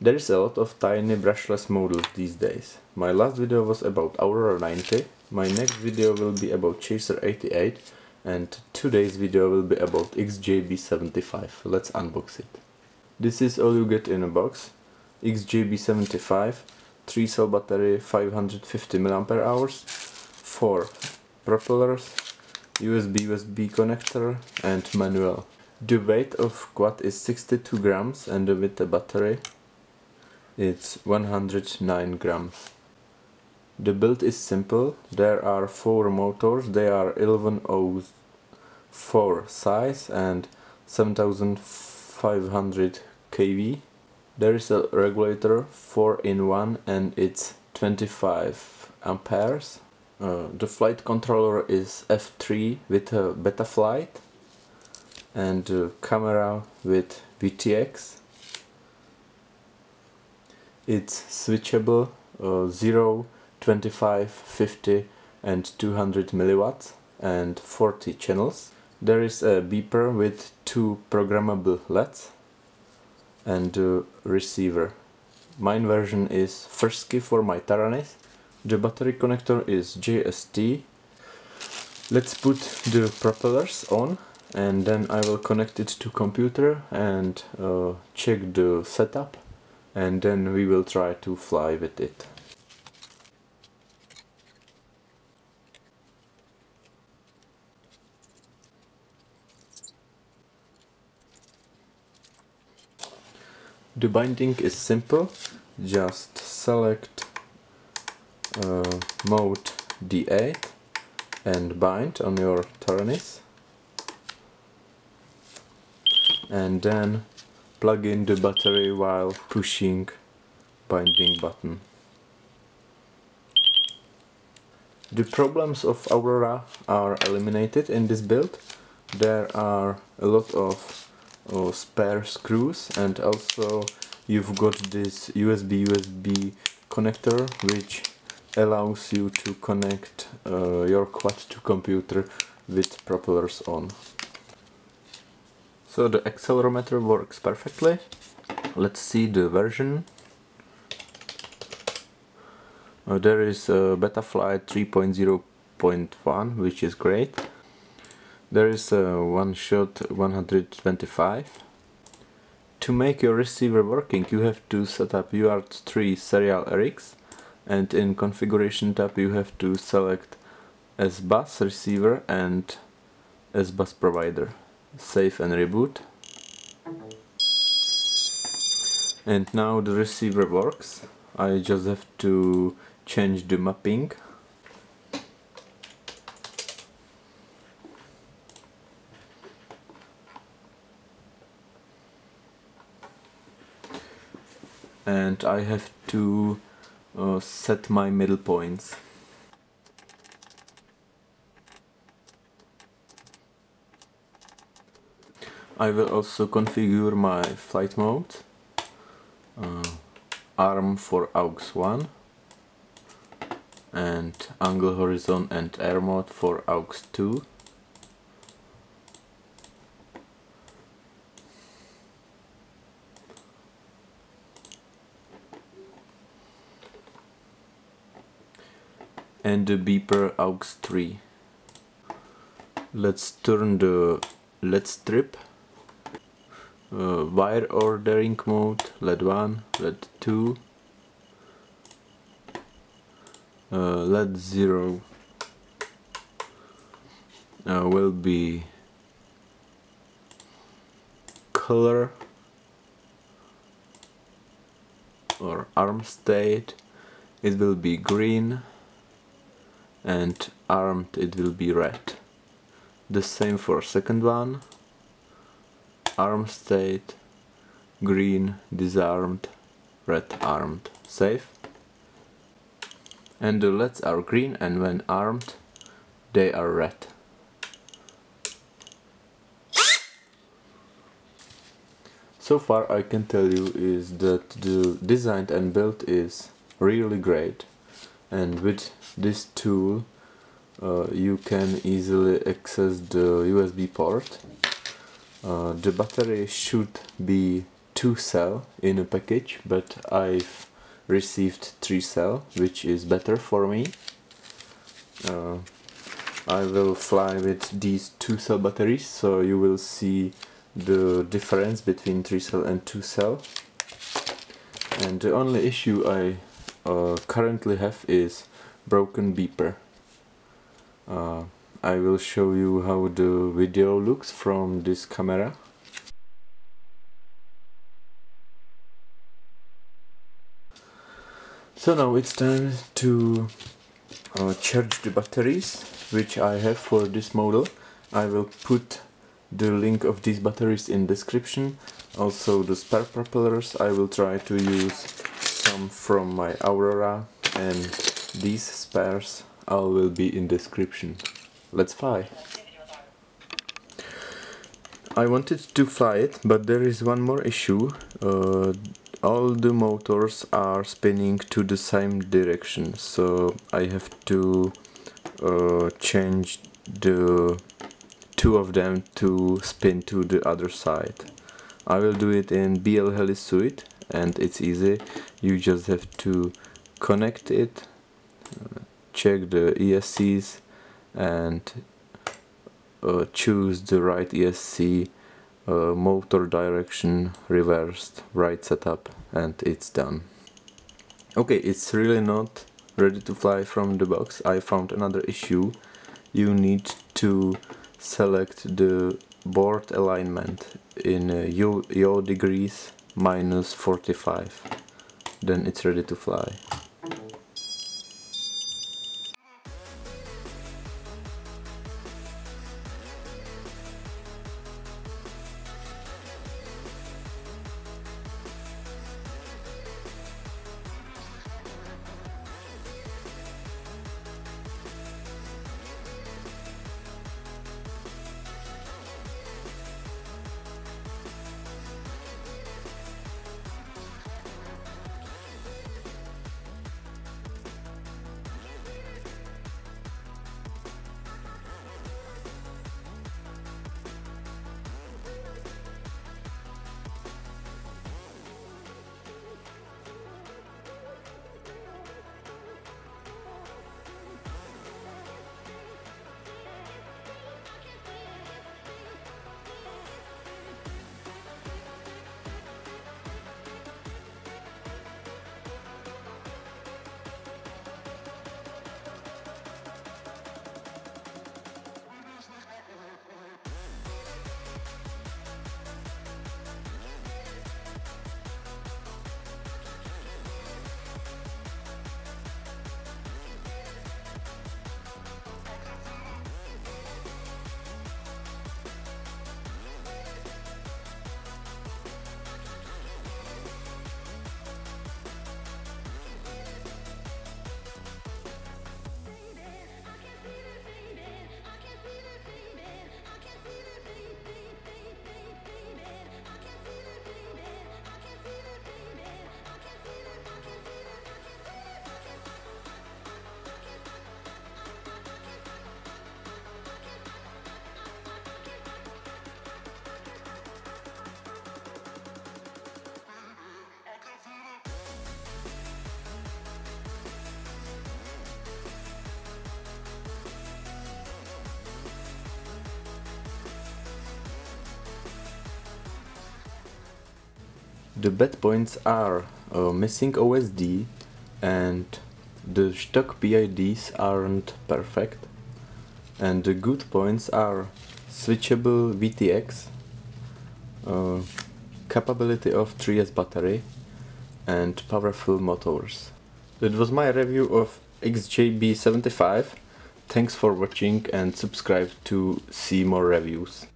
There is a lot of tiny brushless models these days. My last video was about Aurora 90, my next video will be about Chaser 88, and today's video will be about XJB 75. Let's unbox it. This is all you get in a box. XJB 75, 3-cell battery, 550 mAh, 4 propellers, USB connector and manual. The weight of quad is 62 grams and with the battery it's 109 grams. The build is simple. There are 4 motors. They are 1104 size and 7500 kV. There is a regulator 4-in-1 and it's 25 amperes. The flight controller is F3 with a beta flight and the camera with VTX. It's switchable 0, 25, 50 and 200 milliwatts and 40 channels. There is a beeper with 2 programmable LEDs and a receiver. Mine version is Frisky for my Taranis. The battery connector is JST. Let's put the propellers on and then I will connect it to computer and check the setup. And then we will try to fly with it. The binding is simple. Just select mode D8 and bind on your Taranis. And then plug in the battery while pushing binding button. The problems of Aurora are eliminated in this build. There are a lot of spare screws and also you've got this USB connector which allows you to connect your quad to computer with propellers on. So the accelerometer works perfectly. Let's see the version. There is a beta flight 3.0.1 which is great. There is a one shot 125. To make your receiver working you have to set up UART3 serial RX and in configuration tab you have to select S-Bus receiver and S-Bus provider. Save and reboot. And now the receiver works. I just have to change the mapping. And I have to set my middle points. I will also configure my flight mode, arm for AUX 1 and angle horizon and air mode for AUX 2. And the beeper AUX 3. Let's turn the LED strip. Wire ordering mode, LED 1, LED 2, LED 0 will be color or arm state, it will be green, and armed it will be red. The same for second one. Arm state, green, disarmed, red armed. Save. And the LEDs are green and when armed they are red. So far I can tell you is that the design and build is really great, and with this tool you can easily access the USB port. The battery should be 2 cell in a package, but I've received 3 cell, which is better for me. I will fly with these 2 cell batteries, so you will see the difference between 3 cell and 2 cell. And the only issue I currently have is broken beeper. I will show you how the video looks from this camera. So now it's time to charge the batteries, which I have for this model. I will put the link of these batteries in description. Also the spare propellers, I will try to use some from my Aurora, and these spares all will be in description. Let's fly! I wanted to fly it, but there is one more issue. All the motors are spinning to the same direction, so I have to change the 2 of them to spin to the other side. I will do it in BL Heli Suite, and it's easy. You just have to connect it, check the ESCs, and choose the right ESC, motor direction reversed, right setup, and it's done. Okay, it's really not ready to fly from the box. I found another issue. You need to select the board alignment in yaw degrees -45. Then it's ready to fly. The bad points are missing OSD, and the stock PIDs aren't perfect. And the good points are switchable VTX, capability of 3S battery, and powerful motors. That was my review of XJB 75. Thanks for watching and subscribe to see more reviews.